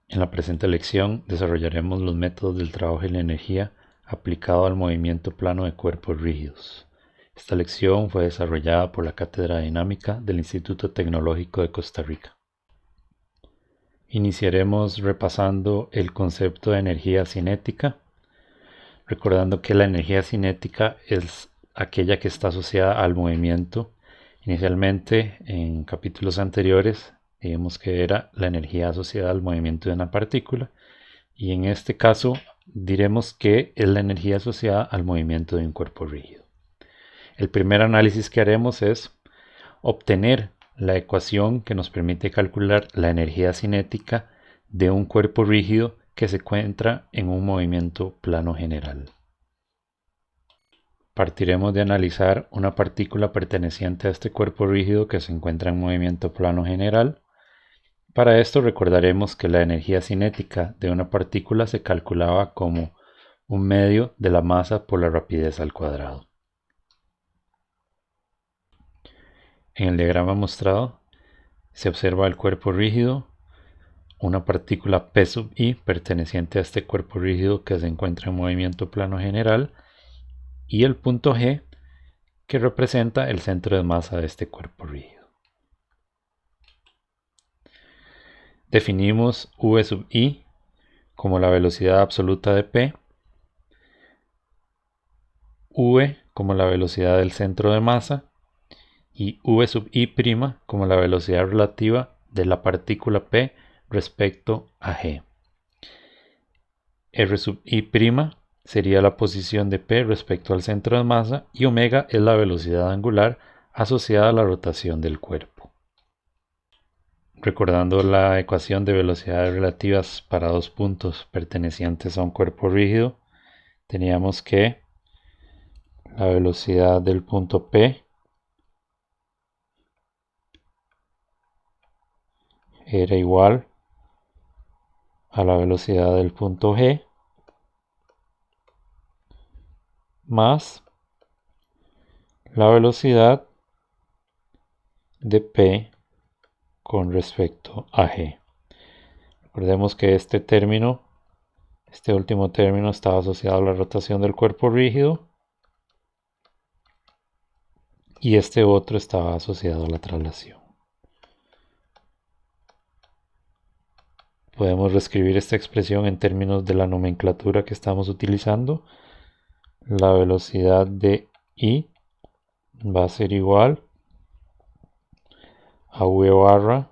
En la presente lección desarrollaremos los métodos del trabajo y la energía aplicado al movimiento plano de cuerpos rígidos. Esta lección fue desarrollada por la Cátedra de Dinámica del Instituto Tecnológico de Costa Rica. Iniciaremos repasando el concepto de energía cinética, recordando que la energía cinética es aquella que está asociada al movimiento. Inicialmente, en capítulos anteriores, digamos que era la energía asociada al movimiento de una partícula, y en este caso diremos que es la energía asociada al movimiento de un cuerpo rígido. El primer análisis que haremos es obtener la ecuación que nos permite calcular la energía cinética de un cuerpo rígido que se encuentra en un movimiento plano general. Partiremos de analizar una partícula perteneciente a este cuerpo rígido que se encuentra en movimiento plano general. Para esto recordaremos que la energía cinética de una partícula se calculaba como un medio de la masa por la rapidez al cuadrado. En el diagrama mostrado se observa el cuerpo rígido, una partícula P sub i perteneciente a este cuerpo rígido que se encuentra en movimiento plano general, y el punto G que representa el centro de masa de este cuerpo rígido. Definimos v sub i como la velocidad absoluta de P, v como la velocidad del centro de masa y v sub i' como la velocidad relativa de la partícula P respecto a G. R sub i' sería la posición de P respecto al centro de masa y omega es la velocidad angular asociada a la rotación del cuerpo. Recordando la ecuación de velocidades relativas para dos puntos pertenecientes a un cuerpo rígido, teníamos que la velocidad del punto P era igual a la velocidad del punto G más la velocidad de P con respecto a G. Recordemos que este último término estaba asociado a la rotación del cuerpo rígido y este otro estaba asociado a la traslación. Podemos reescribir esta expresión en términos de la nomenclatura que estamos utilizando. La velocidad de I va a ser igual a V barra,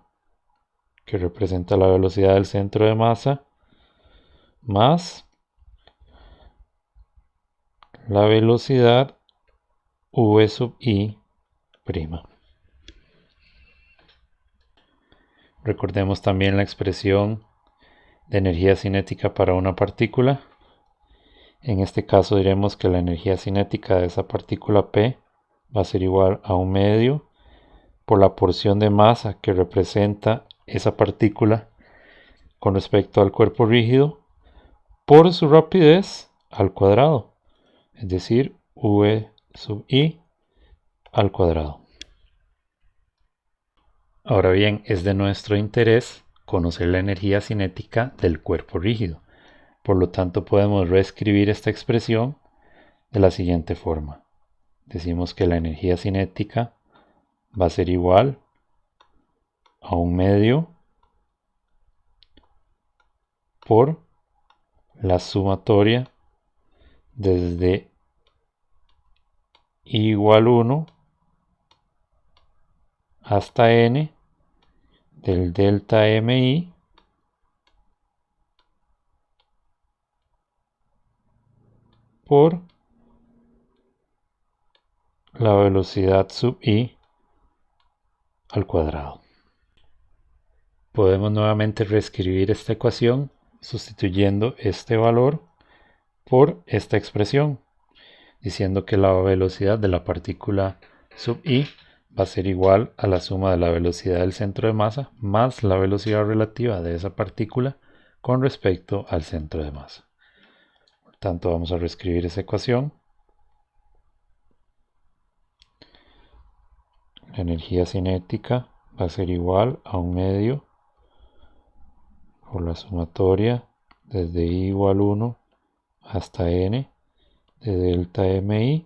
que representa la velocidad del centro de masa, más la velocidad V sub I'. Recordemos también la expresión de energía cinética para una partícula. En este caso diremos que la energía cinética de esa partícula P va a ser igual a un medio por la porción de masa que representa esa partícula con respecto al cuerpo rígido por su rapidez al cuadrado, es decir, V sub I al cuadrado. Ahora bien, es de nuestro interés conocer la energía cinética del cuerpo rígido. Por lo tanto, podemos reescribir esta expresión de la siguiente forma. Decimos que la energía cinética va a ser igual a un medio por la sumatoria desde I igual 1 hasta n del delta mi por la velocidad sub i al cuadrado. Podemos nuevamente reescribir esta ecuación sustituyendo este valor por esta expresión, diciendo que la velocidad de la partícula sub i va a ser igual a la suma de la velocidad del centro de masa más la velocidad relativa de esa partícula con respecto al centro de masa. Por tanto, vamos a reescribir esa ecuación. La energía cinética va a ser igual a un medio por la sumatoria desde i igual 1 hasta n de delta mi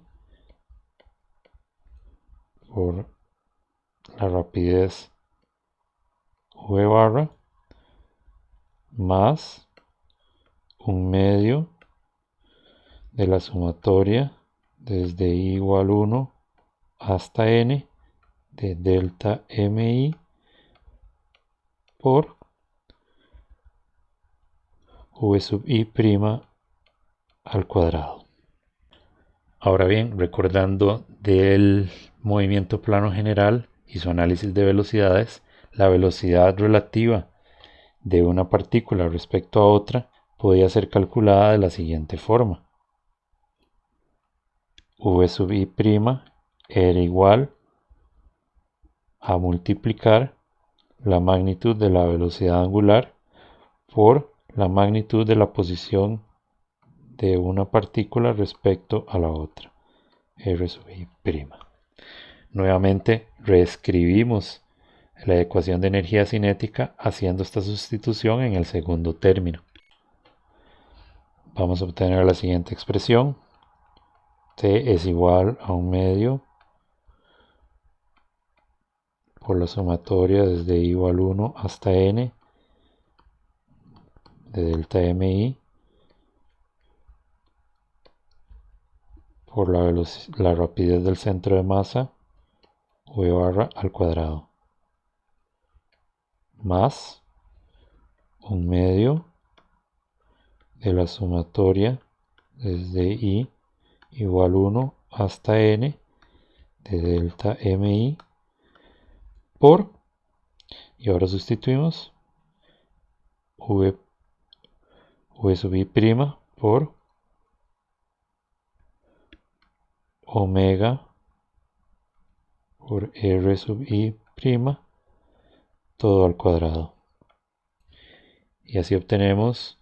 por la rapidez v barra más un medio de la sumatoria desde i igual 1 hasta n de delta mi por v sub i' al cuadrado. Ahora bien, recordando del movimiento plano general y su análisis de velocidades, la velocidad relativa de una partícula respecto a otra podía ser calculada de la siguiente forma. V sub i' era igual a multiplicar la magnitud de la velocidad angular por la magnitud de la posición de una partícula respecto a la otra, r sub i'. Nuevamente reescribimos la ecuación de energía cinética haciendo esta sustitución en el segundo término. Vamos a obtener la siguiente expresión. T es igual a un medio por la sumatoria desde i igual 1 hasta n de delta mi por la rapidez del centro de masa v barra al cuadrado más un medio de la sumatoria desde i igual 1 hasta n de delta mi por, y ahora sustituimos, v sub i' por omega por r sub i', todo al cuadrado. Y así obtenemos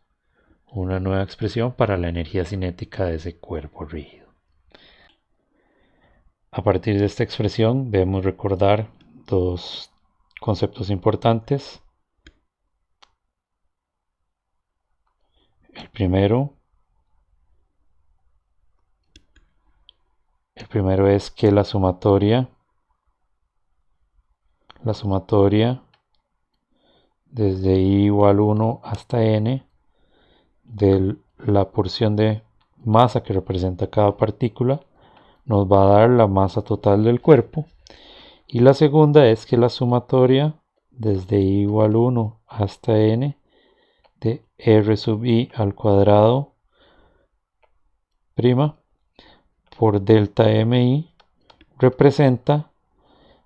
una nueva expresión para la energía cinética de ese cuerpo rígido. A partir de esta expresión debemos recordar dos conceptos importantes. El primero es que la sumatoria desde i igual 1 hasta n de la porción de masa que representa cada partícula nos va a dar la masa total del cuerpo. Y la segunda es que la sumatoria desde i igual 1 hasta n de r sub i al cuadrado prima por delta mi representa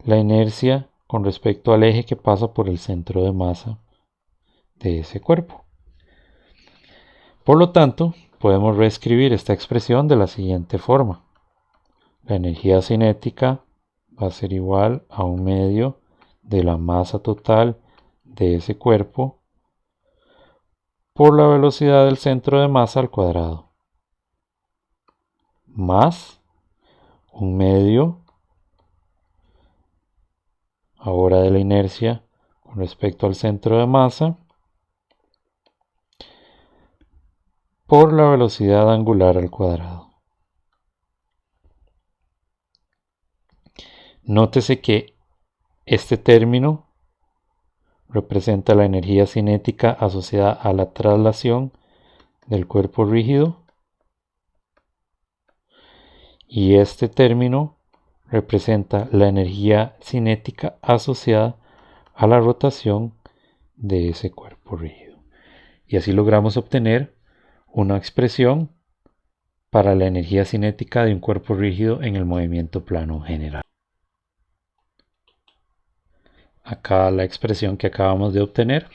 la inercia con respecto al eje que pasa por el centro de masa de ese cuerpo. Por lo tanto, podemos reescribir esta expresión de la siguiente forma. La energía cinética va a ser igual a un medio de la masa total de ese cuerpo por la velocidad del centro de masa al cuadrado más un medio ahora de la inercia con respecto al centro de masa por la velocidad angular al cuadrado. Nótese que este término representa la energía cinética asociada a la traslación del cuerpo rígido y este término representa la energía cinética asociada a la rotación de ese cuerpo rígido. Y así logramos obtener una expresión para la energía cinética de un cuerpo rígido en el movimiento plano general. Acá la expresión que acabamos de obtener,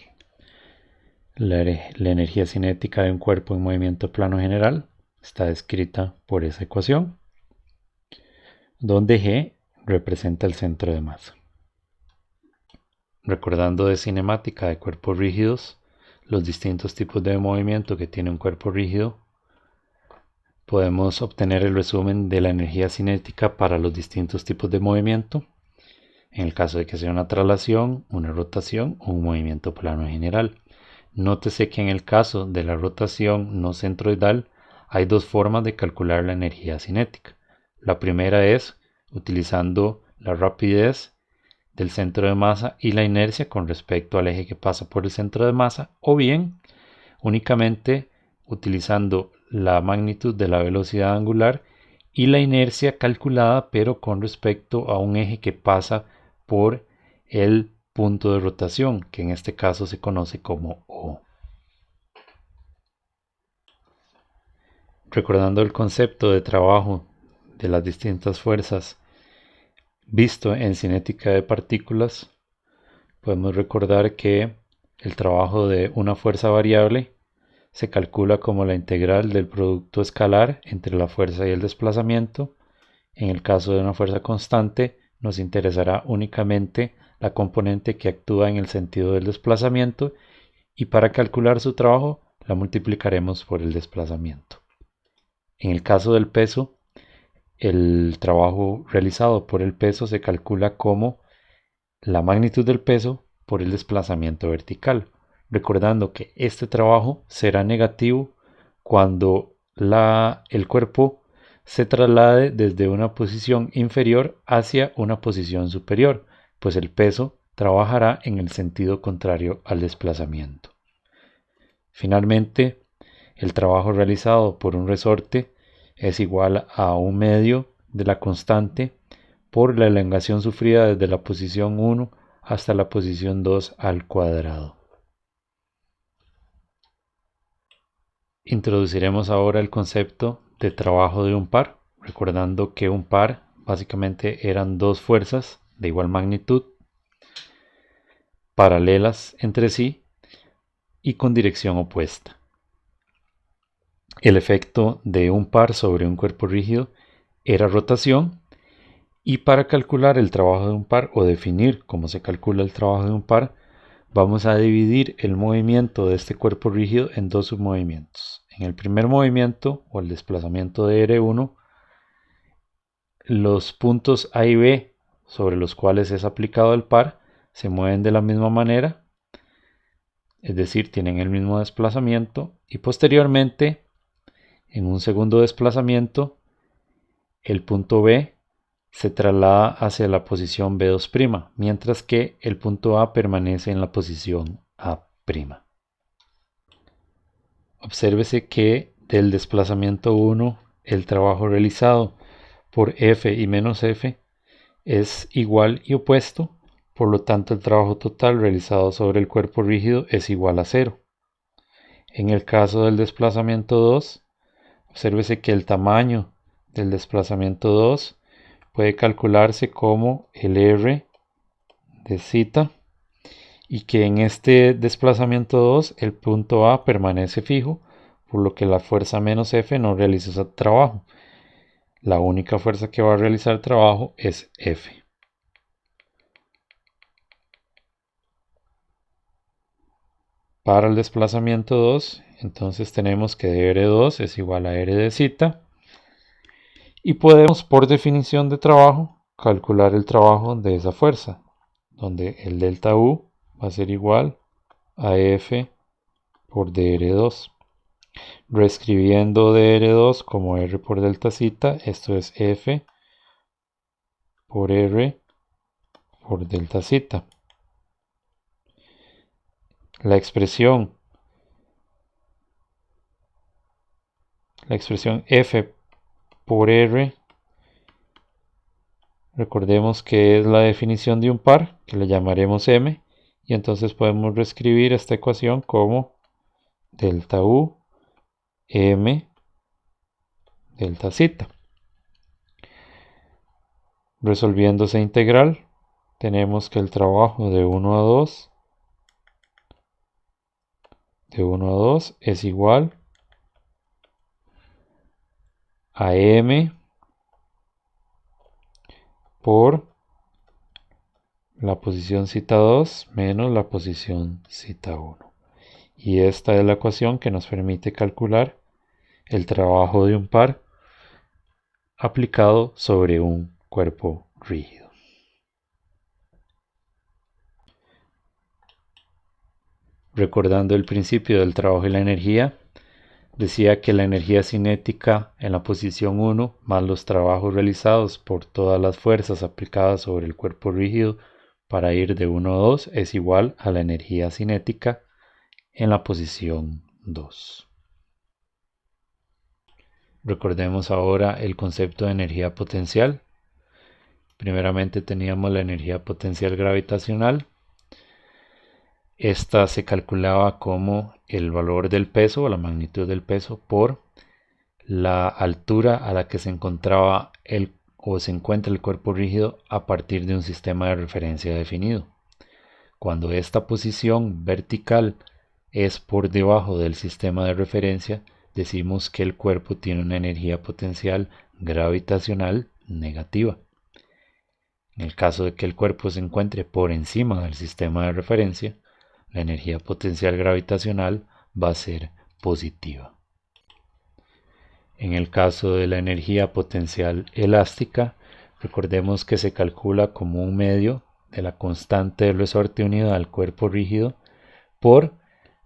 la energía cinética de un cuerpo en movimiento plano general, está descrita por esa ecuación, donde G representa el centro de masa. Recordando de cinemática de cuerpos rígidos, los distintos tipos de movimiento que tiene un cuerpo rígido, podemos obtener el resumen de la energía cinética para los distintos tipos de movimiento, en el caso de que sea una traslación, una rotación o un movimiento plano general. Nótese que en el caso de la rotación no centroidal hay dos formas de calcular la energía cinética. La primera es utilizando la rapidez del centro de masa y la inercia con respecto al eje que pasa por el centro de masa, o bien únicamente utilizando la magnitud de la velocidad angular y la inercia calculada pero con respecto a un eje que pasa por el punto de rotación, que en este caso se conoce como O. Recordando el concepto de trabajo de las distintas fuerzas visto en cinética de partículas, podemos recordar que el trabajo de una fuerza variable se calcula como la integral del producto escalar entre la fuerza y el desplazamiento. En el caso de una fuerza constante, nos interesará únicamente la componente que actúa en el sentido del desplazamiento, y para calcular su trabajo la multiplicaremos por el desplazamiento. En el caso del peso, el trabajo realizado por el peso se calcula como la magnitud del peso por el desplazamiento vertical, recordando que este trabajo será negativo cuando el cuerpo se traslade desde una posición inferior hacia una posición superior, pues el peso trabajará en el sentido contrario al desplazamiento. Finalmente, el trabajo realizado por un resorte es igual a un medio de la constante por la elongación sufrida desde la posición 1 hasta la posición 2 al cuadrado. Introduciremos ahora el concepto de trabajo de un par, recordando que un par básicamente eran dos fuerzas de igual magnitud, paralelas entre sí y con dirección opuesta. El efecto de un par sobre un cuerpo rígido era rotación, y para calcular el trabajo de un par o definir cómo se calcula el trabajo de un par, vamos a dividir el movimiento de este cuerpo rígido en dos submovimientos. En el primer movimiento, o el desplazamiento de R1, los puntos A y B sobre los cuales es aplicado el par se mueven de la misma manera, es decir, tienen el mismo desplazamiento, y posteriormente, en un segundo desplazamiento, el punto B se traslada hacia la posición B2', mientras que el punto A permanece en la posición A'. Obsérvese que del desplazamiento 1 el trabajo realizado por F y menos F es igual y opuesto, por lo tanto el trabajo total realizado sobre el cuerpo rígido es igual a 0. En el caso del desplazamiento 2, obsérvese que el tamaño del desplazamiento 2 puede calcularse como el R de zeta, y que en este desplazamiento 2 el punto A permanece fijo, por lo que la fuerza menos F no realiza ese trabajo. La única fuerza que va a realizar el trabajo es F. Para el desplazamiento 2, entonces tenemos que R2 es igual a R de zeta, y podemos, por definición de trabajo, calcular el trabajo de esa fuerza, donde el delta U va a ser igual a F por dr2. Reescribiendo dr2 como R por delta zeta, esto es F por R por delta zeta. La expresión F por R, recordemos que es la definición de un par, que le llamaremos M, y entonces podemos reescribir esta ecuación como delta U M delta zeta. Resolviendo esa integral, tenemos que el trabajo de 1 a 2 es igual a M por la posición zeta 2 menos la posición zeta 1. Y esta es la ecuación que nos permite calcular el trabajo de un par aplicado sobre un cuerpo rígido. Recordando el principio del trabajo y la energía, decía que la energía cinética en la posición 1 más los trabajos realizados por todas las fuerzas aplicadas sobre el cuerpo rígido para ir de 1 a 2 es igual a la energía cinética en la posición 2. Recordemos ahora el concepto de energía potencial. Primeramente teníamos la energía potencial gravitacional. Esta se calculaba como el valor del peso o la magnitud del peso por la altura a la que se encontraba se encuentra el cuerpo rígido a partir de un sistema de referencia definido. Cuando esta posición vertical es por debajo del sistema de referencia, decimos que el cuerpo tiene una energía potencial gravitacional negativa. En el caso de que el cuerpo se encuentre por encima del sistema de referencia, la energía potencial gravitacional va a ser positiva. En el caso de la energía potencial elástica, recordemos que se calcula como un medio de la constante del resorte unida al cuerpo rígido por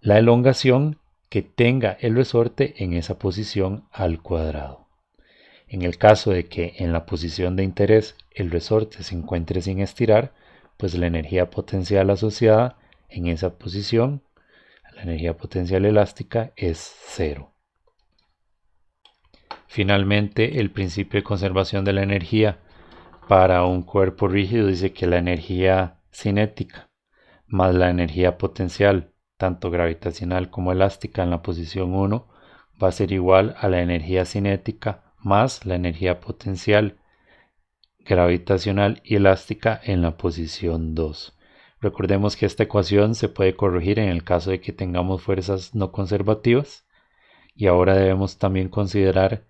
la elongación que tenga el resorte en esa posición al cuadrado. En el caso de que en la posición de interés el resorte se encuentre sin estirar, pues la energía potencial asociada en esa posición, la energía potencial elástica, es cero. Finalmente, el principio de conservación de la energía para un cuerpo rígido dice que la energía cinética más la energía potencial, tanto gravitacional como elástica en la posición 1, va a ser igual a la energía cinética más la energía potencial gravitacional y elástica en la posición 2. Recordemos que esta ecuación se puede corregir en el caso de que tengamos fuerzas no conservativas, y ahora debemos también considerar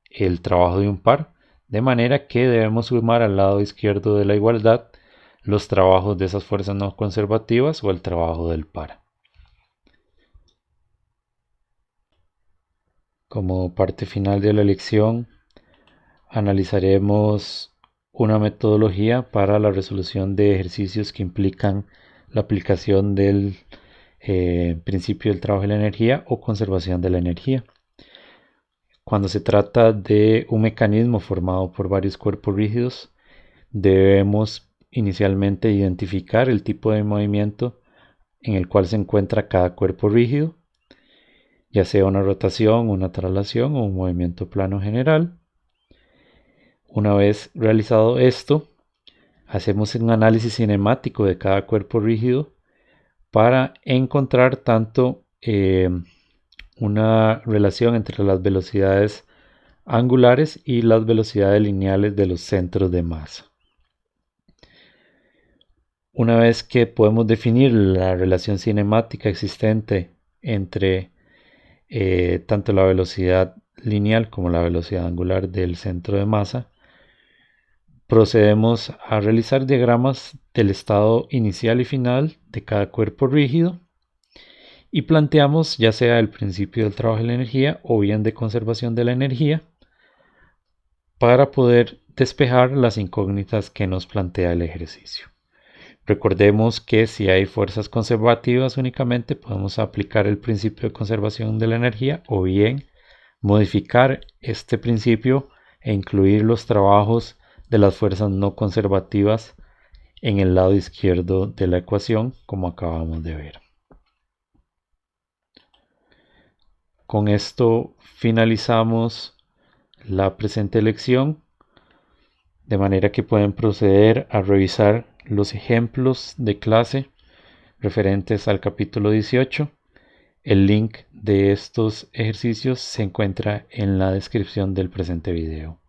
el trabajo de un par, de manera que debemos sumar al lado izquierdo de la igualdad los trabajos de esas fuerzas no conservativas o el trabajo del par. Como parte final de la lección, analizaremos una metodología para la resolución de ejercicios que implican la aplicación del principio del trabajo y la energía o conservación de la energía. Cuando se trata de un mecanismo formado por varios cuerpos rígidos, debemos inicialmente identificar el tipo de movimiento en el cual se encuentra cada cuerpo rígido, ya sea una rotación, una traslación o un movimiento plano general. Una vez realizado esto, hacemos un análisis cinemático de cada cuerpo rígido para encontrar tanto una relación entre las velocidades angulares y las velocidades lineales de los centros de masa. Una vez que podemos definir la relación cinemática existente entre tanto la velocidad lineal como la velocidad angular del centro de masa, procedemos a realizar diagramas del estado inicial y final de cada cuerpo rígido y planteamos ya sea el principio del trabajo de la energía o bien de conservación de la energía para poder despejar las incógnitas que nos plantea el ejercicio. Recordemos que si hay fuerzas conservativas únicamente podemos aplicar el principio de conservación de la energía o bien modificar este principio e incluir los trabajos de las fuerzas no conservativas en el lado izquierdo de la ecuación, como acabamos de ver. Con esto finalizamos la presente lección, de manera que pueden proceder a revisar los ejemplos de clase referentes al capítulo 18. El link de estos ejercicios se encuentra en la descripción del presente video.